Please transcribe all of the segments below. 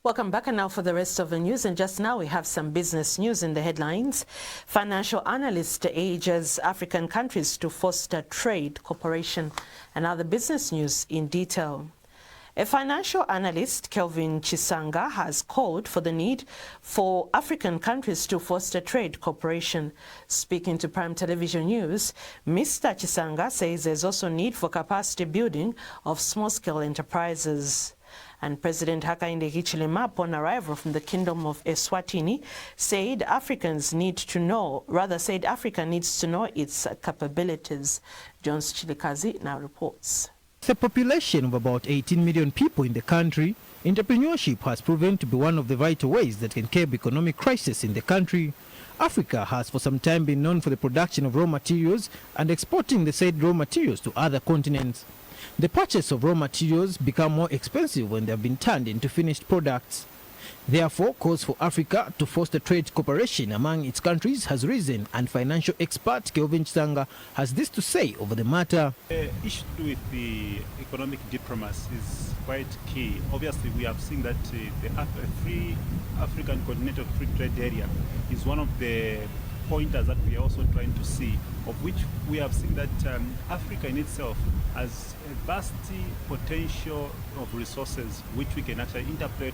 Welcome back, and now for the rest of the news. And just now we have some business news in the headlines. Financial analyst urges African countries to foster trade, cooperation, and other business news in detail. A financial analyst, Kelvin Chisanga, has called for the need for African countries to foster trade cooperation. Speaking to Prime Television News, Mr. Chisanga says there's also need for capacity building of small-scale enterprises. And President Hakainde Hichilema, upon arrival from the Kingdom of Eswatini, said Africa needs to know its capabilities. Jones Chilikazi now reports. With a population of about 18 million people in the country, entrepreneurship has proven to be one of the vital ways that can curb economic crisis in the country. Africa has for some time been known for the production of raw materials and exporting the said raw materials to other continents. The purchase of raw materials become more expensive when they have been turned into finished products. Therefore, calls for Africa to foster trade cooperation among its countries has risen, and financial expert Kelvin Chisanga has this to say over the matter. The issue with the economic diplomacy is quite key. Obviously, we have seen that the free African continental free trade area is one of the pointers that we are also trying to see, of which we have seen that Africa in itself has a vast potential of resources which we can actually interpret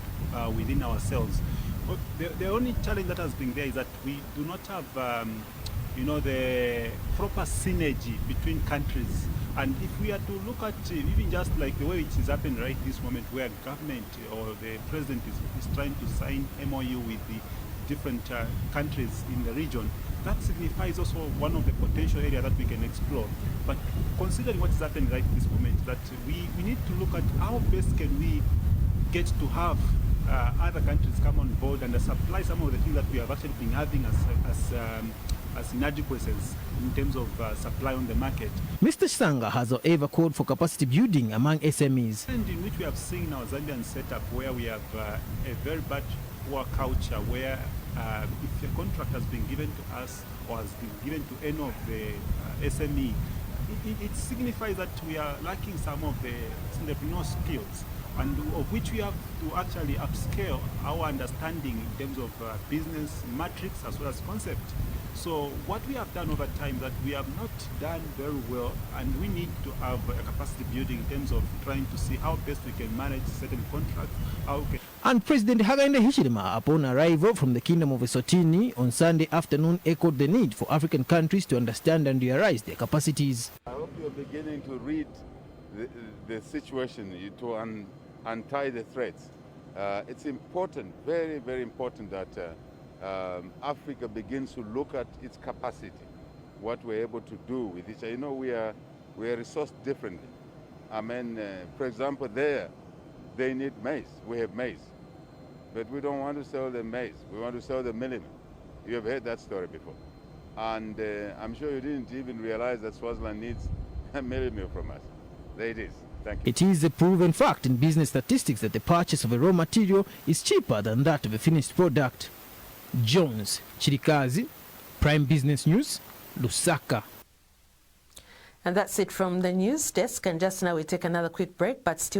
within ourselves. But the only challenge that has been there is that we do not have the proper synergy between countries. And if we are to look at even just like the way it is happening right this moment, where government or the president is trying to sign MOU with the different countries in the region, that signifies also one of the potential areas that we can explore. But considering what is happening right this moment, that we need to look at how best can we get to have other countries come on board and supply some of the things that we have actually been having as inadequacies in terms of supply on the market. Mr. Chisanga has however called for capacity building among SMEs. And in which we have seen our Zambian setup, where we have a very bad poor culture, where if a contract has been given to us or has been given to any of the SME, it signifies that we are lacking some of the entrepreneurial skills, and of which we have to actually upscale our understanding in terms of business matrix as well as concept. So what we have done over time that we have not done very well, and we need to have a capacity building in terms of trying to see how best we can manage certain contracts. And President Hakainde Hichilema, upon arrival from the Kingdom of Eswatini on Sunday afternoon, echoed the need for African countries to understand and realize their capacities. I hope you're beginning to read the situation, to untie the threads. It's important, very, very important that Africa begins to look at its capacity, what we're able to do with each other. You know, we are resourced differently. I mean, for example, they need maize. We have maize. But we don't want to sell them maize. We want to sell them millet. You have heard that story before. And I'm sure you didn't even realize that Swaziland needs millet meal from us. There it is. Thank you. It is a proven fact in business statistics that the purchase of a raw material is cheaper than that of a finished product. Jones Chilikazi, Prime Business News, Lusaka. And that's it from the news desk. And just now we take another quick break, but still